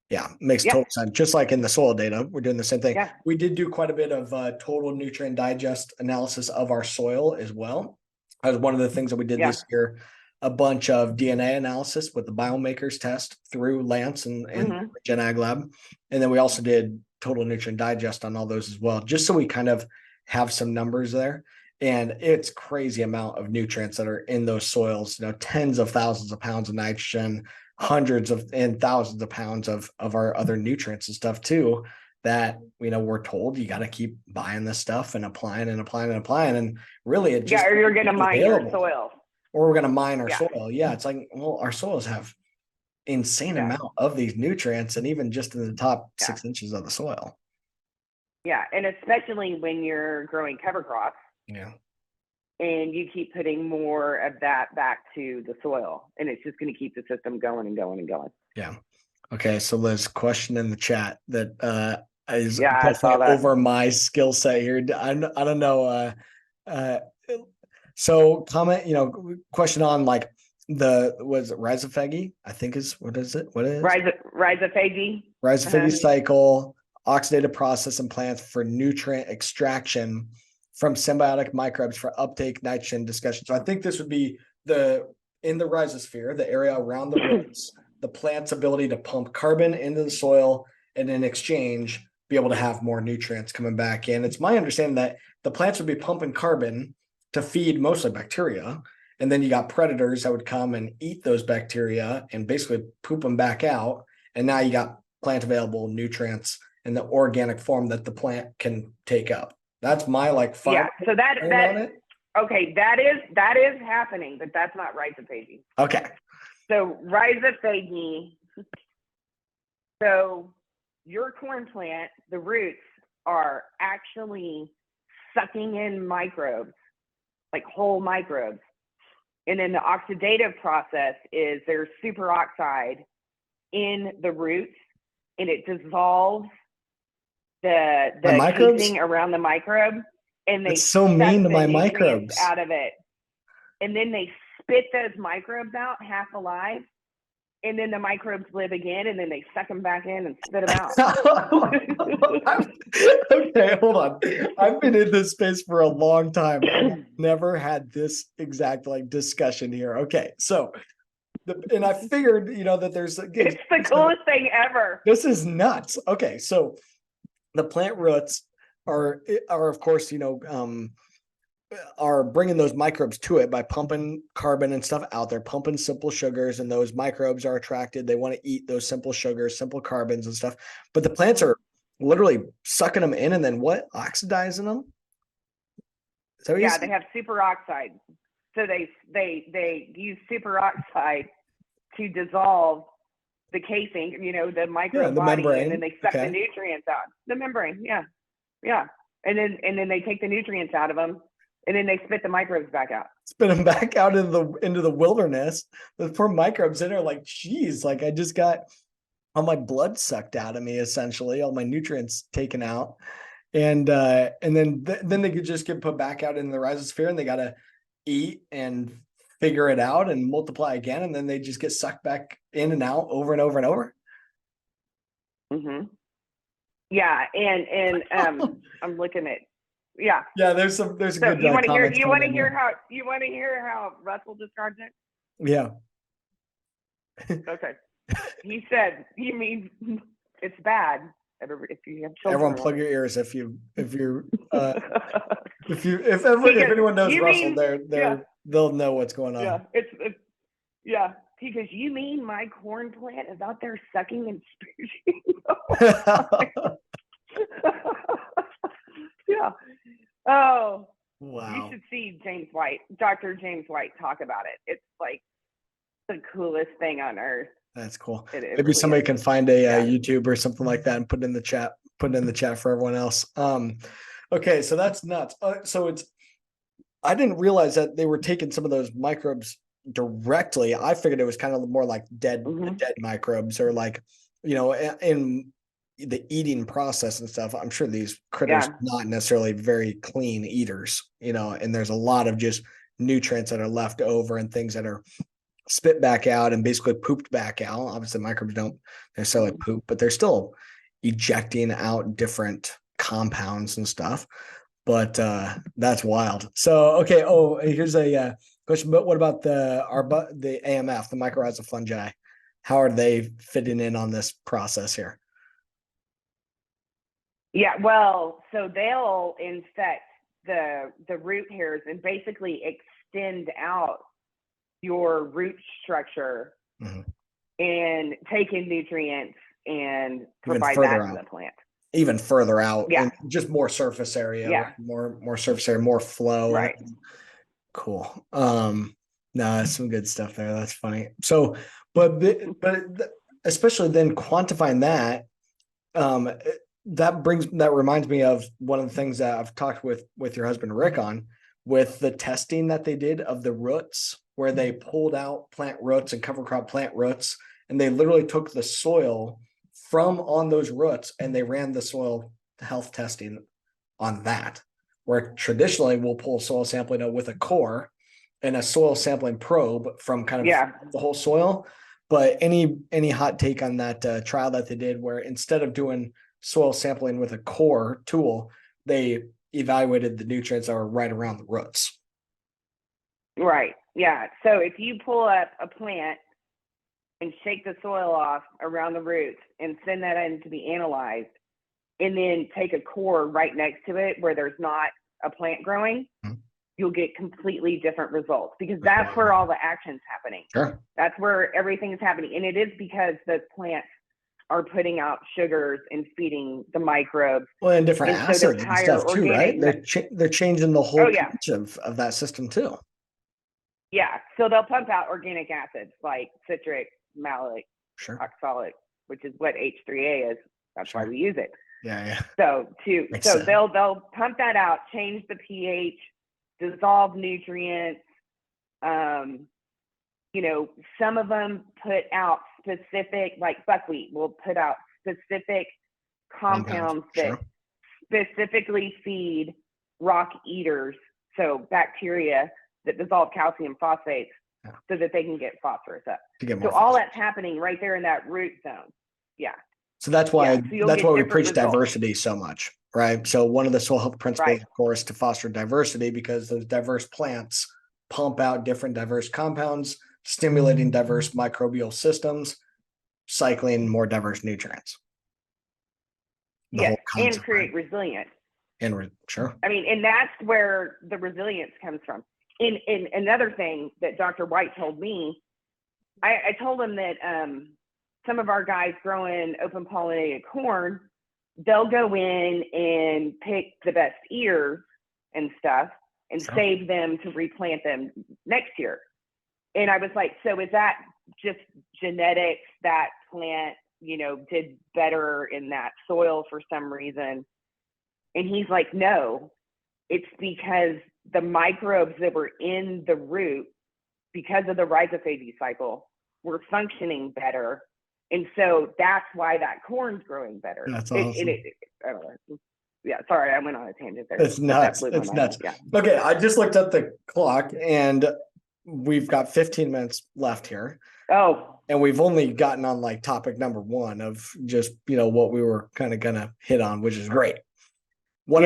Yeah, makes Yeah. total sense. Just like in the soil data, we're doing the same thing. Yeah. We did do quite a bit of total nutrient digest analysis of our soil as well. That was one of the things that we did Yeah. this year. A bunch of DNA analysis with the Biomakers test through Lance and Gen Ag Lab. And then we also did total nutrient digest on all those as well, just so we kind of have some numbers there. And it's crazy amount of nutrients that are in those soils, tens of thousands of pounds of nitrogen, hundreds of and thousands of pounds of our other nutrients and stuff too, that we're told you got to keep buying this stuff and applying and applying and applying. And really it just, or you're going to mine your soil. Or we're going to mine our soil. Yeah. It's like, well, our soils have insane amount of these nutrients, and even just in the top 6 inches of the soil. Yeah. And especially when you're growing cover crops. Yeah. And you keep putting more of that back to the soil, and it's just going to keep the system going and going and going. Yeah. Okay. So Liz, question in the chat that is definitely over my skill set here. I don't know. So comment, question on like was it rhizophagy? I think what is it? Rhizophagy. Rhizophagy cycle, oxidative process in plants for nutrient extraction from symbiotic microbes for uptake nitrogen discussion. So I think this would be in the rhizosphere, the area around the roots, the plant's ability to pump carbon into the soil and in exchange be able to have more nutrients coming back in. It's my understanding that the plants would be pumping carbon to feed mostly bacteria. And then you got predators that would come and eat those bacteria and basically poop them back out. And now you got plant available nutrients in the organic form that the plant can take up. That's my so that okay, that is happening, but that's not rhizophagy. Okay. So rhizophagy, so your corn plant, the roots are actually sucking in microbes, like whole microbes. And then the oxidative process is there's superoxide in the roots, and it dissolves the casing around the microbe, and they so mean to my microbes out of it, and then they spit those microbes out half alive, and then the microbes live again, and then they suck them back in and spit them out. Okay, hold on. I've been in this space for a long time. I've never had this exact discussion here. Okay, so and I figured that there's it's the coolest thing ever. This is nuts. Okay, so the plant roots are of course are bringing those microbes to it by pumping carbon and stuff out there, pumping simple sugars, and those microbes are attracted. They want to eat those simple sugars, simple carbons and stuff. But the plants are literally sucking them in and then oxidizing them. They have superoxide. So they use superoxide to dissolve the casing, the microbe body, membrane. And then they suck the nutrients out. The membrane, yeah. And then they take the nutrients out of them, and then they spit the microbes back out. Spit them back out into the wilderness. The poor microbes in there, like, geez, like I just got all my blood sucked out of me, essentially, all my nutrients taken out, and then they could just get put back out in the rhizosphere, and they got to eat and figure it out and multiply again, and then they just get sucked back in and out over and over and over. Mm-hmm. Yeah, and I'm looking at there's a good you want to hear how Russell describes it? Yeah. Okay. He said, "You mean it's bad if you have children?" Everyone, plug your ears if anyone knows Russell, they'll know what's going on. Yeah, it's because you mean my corn plant is out there sucking and spooching. Yeah. Oh, wow. You should see Dr. James White talk about it. It's like the coolest thing on earth. That's cool. Maybe somebody can find a YouTube or something like that and put it in the chat for everyone else. Okay, so that's nuts. I didn't realize that they were taking some of those microbes directly. I figured it was kind of more like dead microbes, or like, in the eating process and stuff. I'm sure these critters are not necessarily very clean eaters, and there's a lot of just nutrients that are left over and things that are spit back out and basically pooped back out. Obviously, microbes don't necessarily poop, but they're still ejecting out different compounds and stuff. But that's wild. So, okay. Oh, here's a question. But what about the AMF, the mycorrhizal fungi? How are they fitting in on this process here? Yeah, well, so they'll infect the root hairs and basically extend out your root structure and take in nutrients and provide that to the plant. Even further out, and just more surface area, right? more surface area, more flow. Right. Cool. No, that's some good stuff there. That's funny. So, but especially then quantifying that, that reminds me of one of the things that I've talked with your husband Rick on, with the testing that they did of the roots, where they pulled out plant roots and cover crop plant roots, and they literally took the soil from on those roots and they ran the soil health testing on that, where traditionally we'll pull soil sampling with a core and a soil sampling probe from kind of the whole soil. But any hot take on that trial that they did, where instead of doing soil sampling with a core tool, they evaluated the nutrients that were right around the roots? Right. Yeah. So if you pull up a plant and shake the soil off around the roots and send that in to be analyzed, and then take a core right next to it where there's not a plant growing, you'll get completely different results, because that's where all the action's happening. Sure. That's where everything is happening. And it is because those plants are putting out sugars and feeding the microbes. Well, and different acids and stuff too, right? They're changing the whole pH of that system too. Yeah. So they'll pump out organic acids like citric, malic, oxalic, which is what H3A is. That's why we use it. Yeah. So they'll pump that out, change the pH, dissolve nutrients. You know, some of them put out specific, like buckwheat will put out specific compounds that specifically feed rock eaters, so bacteria that dissolve calcium phosphates so that they can get phosphorus up. So all that's happening right there in that root zone. Yeah. So that's why we preach diversity so much, right? So one of the soil health principles, of course, to foster diversity, because those diverse plants pump out different diverse compounds, stimulating diverse microbial systems, cycling more diverse nutrients. And create resilience. Sure. I mean, and that's where the resilience comes from. And another thing that Dr. White told me, I told him that some of our guys growing open pollinated corn, they'll go in and pick the best ears and stuff and save them to replant them next year. And I was like, so is that just genetics? That plant, you know, did better in that soil for some reason? And he's like, no, it's because the microbes that were in the root, because of the rhizophagy cycle, were functioning better. And so that's why that corn's growing better. That's awesome. I don't know. Yeah, sorry, I went on a tangent there. It's nuts. It's nuts. Yeah. Okay, I just looked at the clock and we've got 15 minutes left here. Oh. And we've only gotten on like topic number one of just, you know, what we were kind of gonna hit on, which is great. Want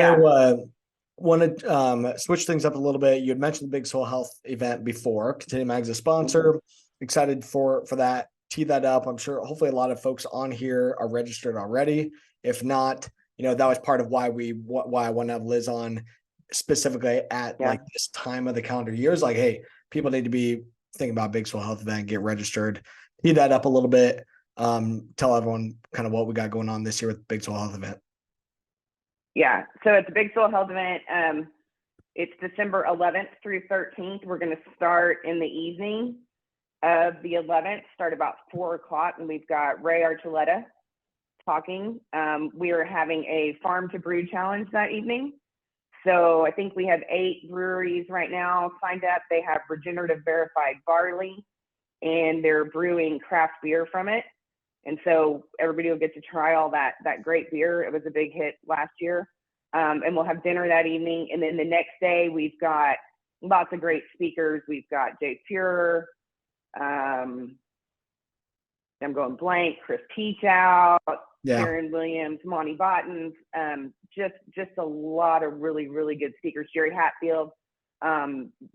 to switch things up a little bit. You had mentioned the big soil health event before. Continuum Ag's a sponsor. Excited for that. Tee that up. I'm sure hopefully a lot of folks on here are registered already. If not, you know, that was part of why I want to have Liz on specifically at like this time of the calendar year. Is like, hey, people need to be thinking about big soil health event, get registered. Tee that up a little bit. Tell everyone kind of what we got going on this year with the big soil health event. Yeah, so it's a big soil health event. It's December 11th through 13th. We're going to start in the evening of the 11th, start about 4 o'clock, and we've got Ray Archuleta talking. We are having a farm to brew challenge that evening. So I think we have 8 breweries right now signed up. They have Regenerative Verified barley, and they're brewing craft beer from it. And so everybody will get to try all that great beer. It was a big hit last year. And we'll have dinner that evening. And then the next day, we've got lots of great speakers. We've got Jay Fuhrer, I'm going blank. Chris Peachout, Yeah. Karen Williams, Monty Bottens, just a lot of really, really good speakers. Jerry Hatfield.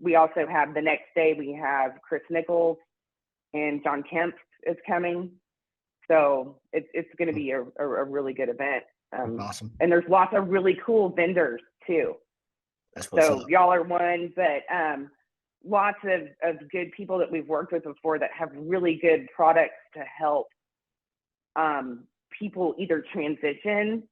We also have the next day, we have Chris Nichols and John Kemp is coming. So it's going to be a really good event. Awesome. And there's lots of really cool vendors too. So y'all are one, but lots of good people that we've worked with before that have really good products to help people either transition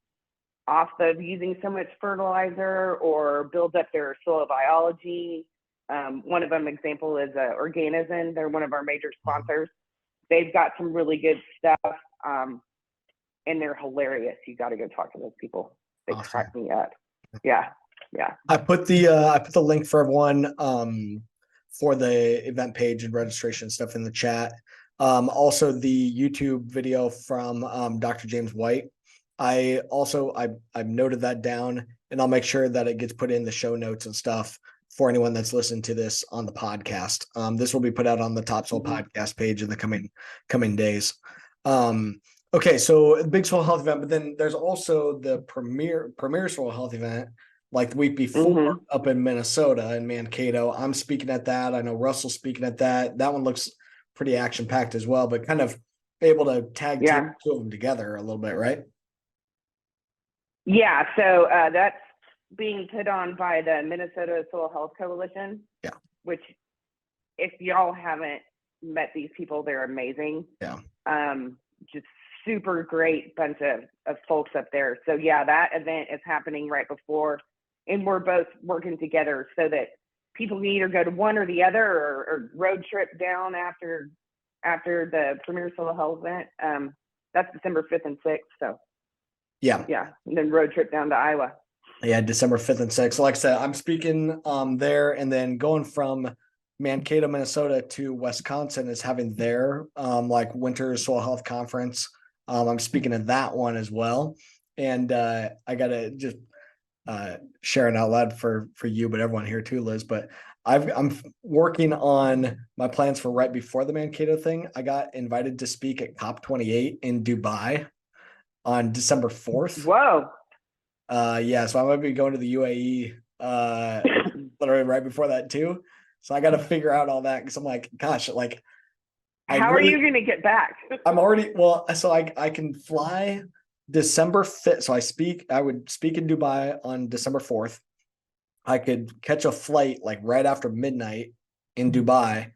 off of using so much fertilizer or build up their soil biology. One of them example is Organism. They're one of our major sponsors. They've got some really good stuff, and they're hilarious. You got to go talk to those people. They crack me up. Yeah. I put the link for everyone for the event page and registration stuff in the chat. Also the YouTube video from Dr. James White. I've noted that down, and I'll make sure that it gets put in the show notes and stuff for anyone that's listening to this on the podcast. This will be put out on the TopSoil podcast page in the coming days. Okay, so the big soil health event, but then there's also the premier soil health event, like the week before up in Minnesota in Mankato. I'm speaking at that. I know Russell's speaking at that. That one looks pretty action packed as well, but kind of able to tag team two of them together a little bit, right? Yeah. So that's being put on by the Minnesota Soil Health Coalition. Yeah. Which, if y'all haven't met these people, they're amazing. Yeah. Just super great bunch of folks up there. So yeah, that event is happening right before, and we're both working together so that people can either go to one or the other, or road trip down after the Premier Soil Health event. That's December 5th and 6th. So yeah, and then road trip down to Iowa. Yeah, December 5th and 6th. So like I said, I'm speaking there, and then going from Mankato, Minnesota to Wisconsin is having their like winter soil health conference. I'm speaking at that one as well. And I gotta just share it out loud for you, but everyone here too, Liz. But I'm working on my plans for right before the Mankato thing. I got invited to speak at COP28 in Dubai on December 4th. Whoa. Yeah, so I might be going to the UAE literally right before that too. So I got to figure out all that, because I'm like, gosh, like, how are you going to get back? I'm already, so I can fly December 5th. So I would speak in Dubai on December 4th. I could catch a flight like right after midnight in Dubai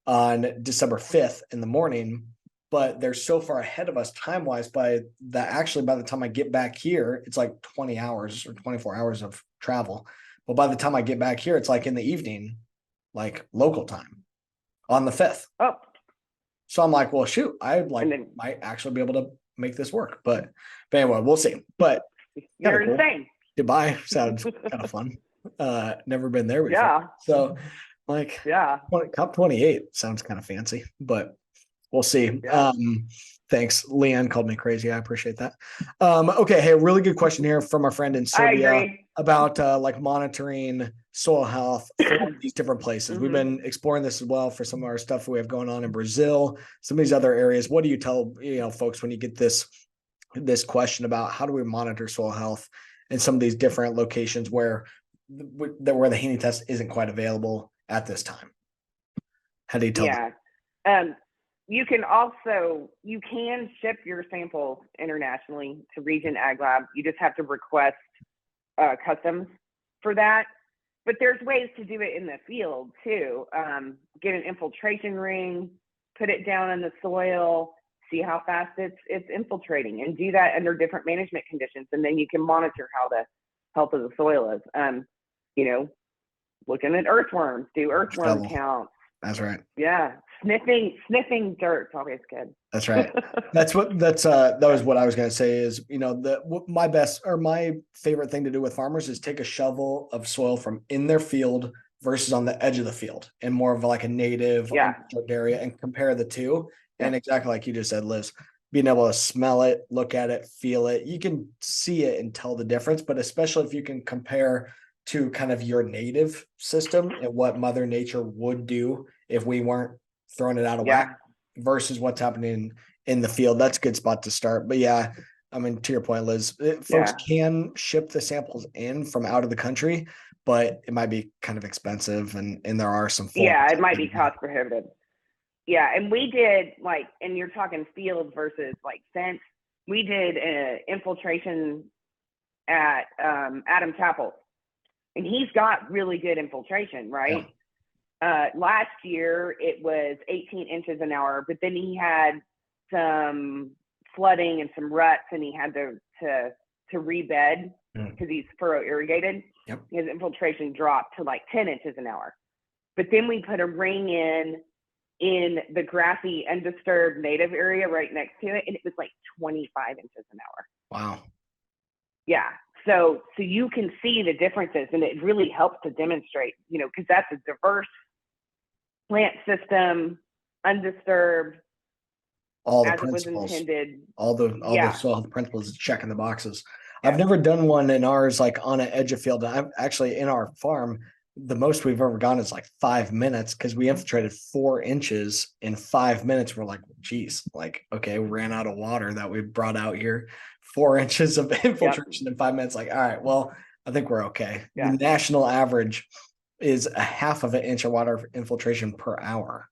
on December 5th in the morning. But they're so far ahead of us time-wise by the time I get back here, it's like 20 hours or 24 hours of travel. But by the time I get back here, it's like in the evening, like local time on the 5th. Oh. So I'm like, well, shoot, might actually be able to make this work. But anyway, we'll see. But you're insane. Dubai sounds kind of fun. Never been there before. Yeah. So like, yeah, COP28 sounds kind of fancy, but we'll see. Yeah. Thanks. Leanne called me crazy. I appreciate that. Okay. Hey, really good question here from our friend in Serbia about like monitoring soil health from these different places. We've been exploring this as well for some of our stuff we have going on in Brazil, some of these other areas. What do you tell, folks when you get this question about how do we monitor soil health in some of these different locations where the Haney test isn't quite available at this time? How do you tell them? You can ship your samples internationally to Regen Ag Lab. You just have to request customs for that. But there's ways to do it in the field too. Get an infiltration ring, put it down in the soil, see how fast it's infiltrating, and do that under different management conditions. And then you can monitor how the health of the soil is. Looking at earthworms, do earthworm counts. That's right. Yeah. Sniffing dirt's always good. That's right. That was what I was going to say is, my favorite thing to do with farmers is take a shovel of soil from in their field versus on the edge of the field and more of like a native area, and compare the two. Yeah. And exactly like you just said, Liz, being able to smell it, look at it, feel it, you can see it and tell the difference. But especially if you can compare to kind of your native system and what Mother Nature would do if we weren't throwing it out of whack Yeah. versus what's happening in the field. That's a good spot to start. But yeah, I mean, to your point, Liz, folks can ship the samples in from out of the country, but it might be kind of expensive, and there are some Yeah, it might be cost prohibitive. Yeah, and we did like, and you're talking field versus like fence. We did an infiltration at Adam Chapel, and he's got really good infiltration, right? Yeah. Last year it was 18 inches an hour, but then he had some flooding and some ruts, and he had to rebed because he's furrow irrigated. Yep. His infiltration dropped to like 10 inches an hour. But then we put a ring in the grassy, undisturbed native area right next to it, and it was like 25 inches an hour. Wow. Yeah. So you can see the differences, and it really helps to demonstrate, you know, because that's a diverse plant system, undisturbed, all the as principles, it was intended. all the soil health principles, checking the boxes. Yeah. I've never done one in ours, like on an edge of field. I'm actually in our farm. The most we've ever gone is like 5 minutes because we infiltrated 4 inches in 5 minutes. We're like, geez, like, okay, we ran out of water that we brought out here. 4 inches of infiltration in 5 minutes. Like, all right, well, I think we're okay. Yeah. The national average is a half of an inch of water infiltration per hour.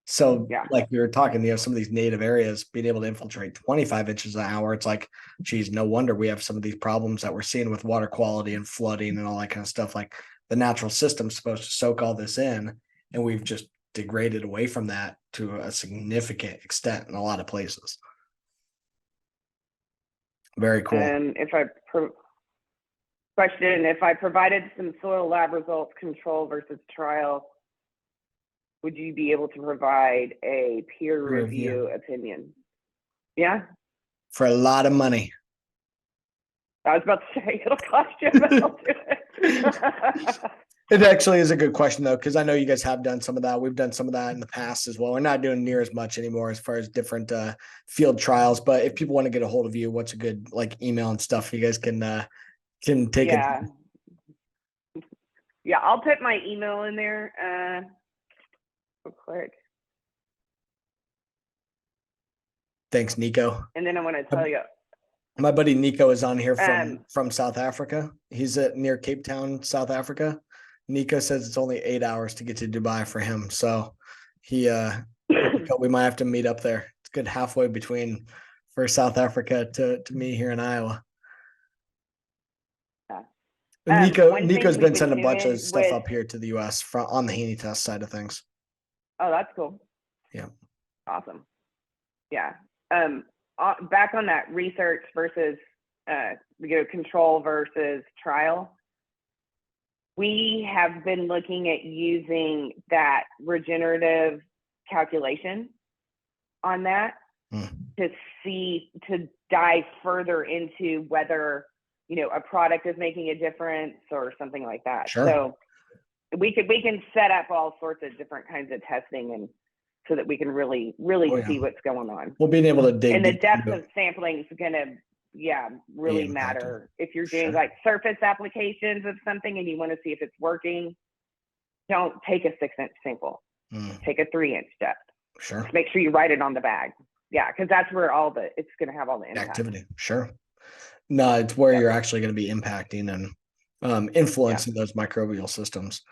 So like we were talking, you know, some of these native areas being able to infiltrate 25 inches an hour, it's like, geez, no wonder we have some of these problems that we're seeing with water quality and flooding and all that kind of stuff. Like the natural system's supposed to soak all this in, and we've just degraded away from that to a significant extent in a lot of places. Very cool. And if I provided some soil lab results, control versus trial, would you be able to provide a peer review opinion? Yeah. For a lot of money. I was about to say it'll cost you, but I'll do it. It actually is a good question though, because I know you guys have done some of that. We've done some of that in the past as well. We're not doing near as much anymore as far as different field trials. But if people want to get a hold of you, what's a good like email and stuff you guys can take it? Yeah, I'll put my email in there. Real quick. Thanks, Nico. And then I want to tell you, my buddy Nico is on here from South Africa. He's at near Cape Town, South Africa. Nico says it's only 8 hours to get to Dubai for him. So we might have to meet up there. It's good halfway between for South Africa to me here in Iowa. Nico's been sending a bunch of stuff up here to the US on the Haney test side of things. Oh, that's cool. Yeah. Awesome. Yeah. Back on that research versus control versus trial. We have been looking at using that regenerative calculation on that to dive further into whether, you know, a product is making a difference or something like that. Sure. So we can set up all sorts of different kinds of testing, and so that we can really see what's going on. We'll be able to dig. And the depth of sampling is going to, really matter. If you're doing like surface applications of something and you want to see if it's working, don't take a 6-inch sample. Take a 3-inch depth. Sure. Just make sure you write it on the bag. Yeah, because that's where it's going to have all the impact. Activity. Sure. No, it's where you're actually going to be impacting and influencing those microbial systems.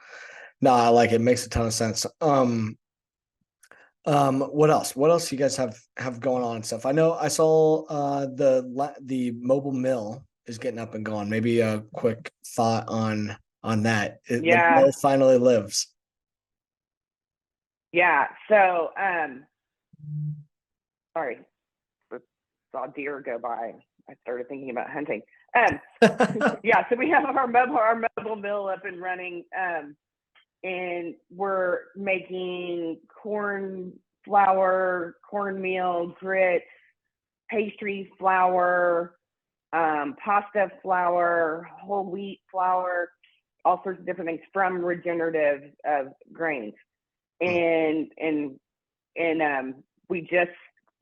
No, I like it. It makes a ton of sense. What else? What else you guys have going on and stuff? I know I saw the mobile mill is getting up and going. Maybe a quick thought on that. The mill finally lives. Yeah. So sorry, saw deer go by. I started thinking about hunting. Yeah, so we have our mobile mill up and running, and we're making corn flour, cornmeal, grits, pastry flour, pasta flour, whole wheat flour, all sorts of different things from regenerative grains. And we just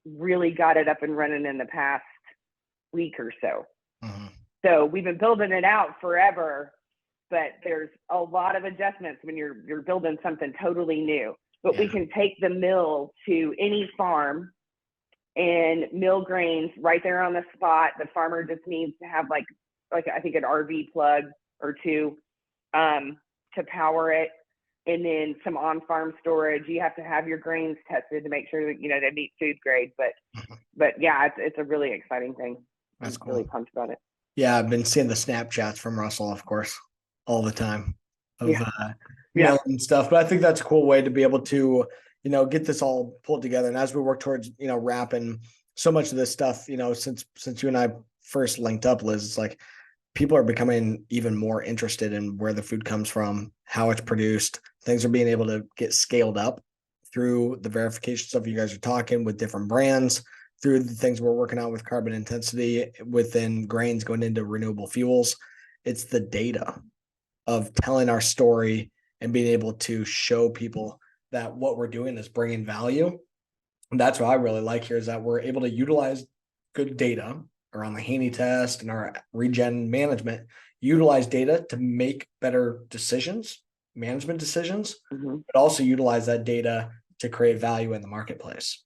really got it up and running in the past week or so. So we've been building it out forever, but there's a lot of adjustments when you're building something totally new. but we can take the mill to any farm and mill grains right there on the spot. The farmer just needs to have like I think an RV plug or two to power it, and then some on-farm storage. You have to have your grains tested to make sure that they meet food grade. But yeah, it's a really exciting thing. That's I'm cool. really pumped about it. Yeah, I've been seeing the Snapchats from Russell, of course, all the time of Yeah. and stuff. But I think that's a cool way to be able to, get this all pulled together. And as we work towards, wrapping so much of this stuff, since you and I first linked up, Liz, it's like people are becoming even more interested in where the food comes from, how it's produced. Things are being able to get scaled up through the verification stuff you guys are talking with different brands, through the things we're working on with carbon intensity within grains going into renewable fuels. It's the data of telling our story and being able to show people that what we're doing is bringing value. And that's what I really like here, is that we're able to utilize good data around the Haney test and our regen management, utilize data to make better decisions, management decisions, but also utilize that data to create value in the marketplace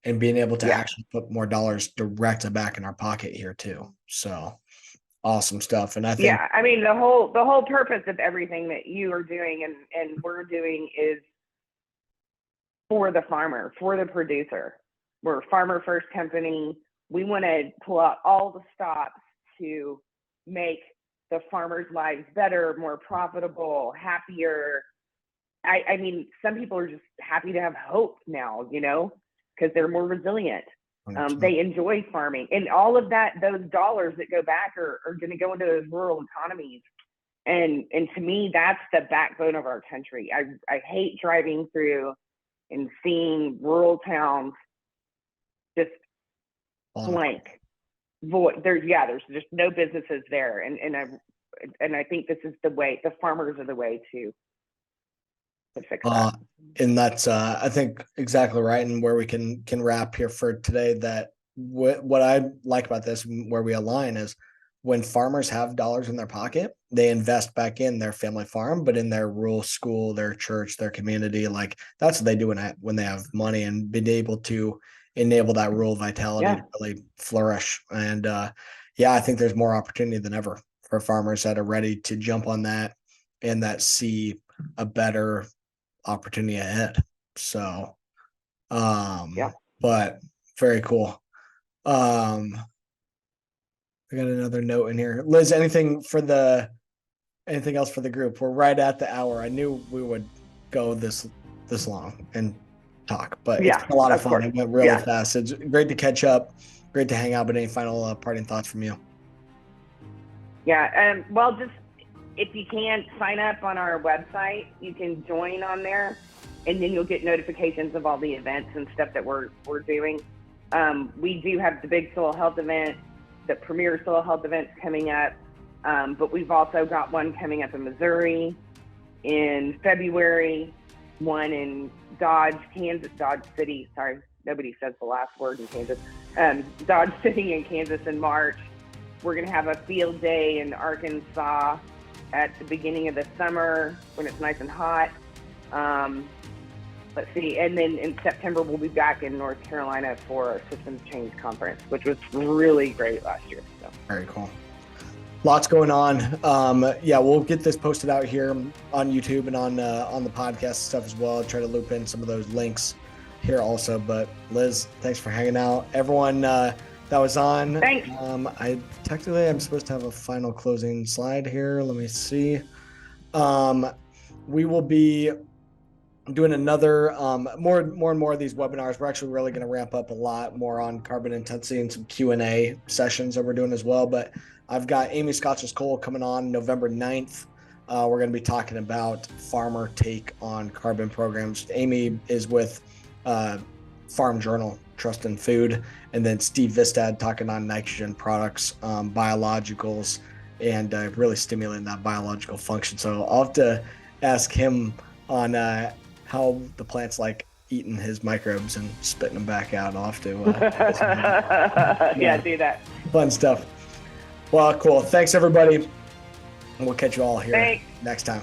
and being able to actually put more dollars directly back in our pocket here too. So awesome stuff. And I think, I mean, the whole purpose of everything that you are doing and we're doing is for the farmer, for the producer. We're a farmer first company. We want to pull out all the stops to make the farmers' lives better, more profitable, happier. I mean, some people are just happy to have hope now, because they're more resilient. They enjoy farming, and all of that, those dollars that go back are going to go into those rural economies. And to me, that's the backbone of our country. I hate driving through and seeing rural towns just blank, void. There's just no businesses there. And I think this is the way. The farmers are the way to fix that. And that's I think exactly right. And where we can wrap here for today, that what I like about this, where we align, is when farmers have dollars in their pocket, they invest back in their family farm, but in their rural school, their church, their community. Like that's what they do when they have money, and being able to enable that rural vitality to really flourish. And I think there's more opportunity than ever for farmers that are ready to jump on that and that see a better opportunity ahead. So but very cool. I got another note in here. Liz, anything else for the group? We're right at the hour. I knew we would go this long and talk, but it's been a lot of fun. Course. It went really fast. It's great to catch up, great to hang out. But any final parting thoughts from you? Well, just if you can sign up on our website, you can join on there, and then you'll get notifications of all the events and stuff that we're doing. We do have the big soil health event, the premier soil health events coming up, but we've also got one coming up in Missouri in February, one in Dodge City. Sorry, nobody says the last word in Kansas. Dodge City in Kansas in March. We're going to have a field day in Arkansas at the beginning of the summer when it's nice and hot. Let's see. And then in September, we'll be back in North Carolina for our Systems Change Conference, which was really great last year. So. Very cool. Lots going on. We'll get this posted out here on YouTube and on the podcast stuff as well. I'll try to loop in some of those links here also. But Liz, thanks for hanging out. Everyone that was on. Thanks. I'm supposed to have a final closing slide here. Let me see. We will be doing another more and more of these webinars. We're actually really going to ramp up a lot more on carbon intensity and some Q&A sessions that we're doing as well. But I've got Amy Scotches-Cole coming on November 9th. We're going to be talking about farmer take on carbon programs. Amy is with Farm Journal, Trust in Food, and then Steve Vistad talking on nitrogen products, biologicals, and really stimulating that biological function. So I'll have to ask him on how the plant's like eating his microbes and spitting them back out. I'll have to do that. Fun stuff. Well, cool. Thanks everybody. And we'll catch you all here next time.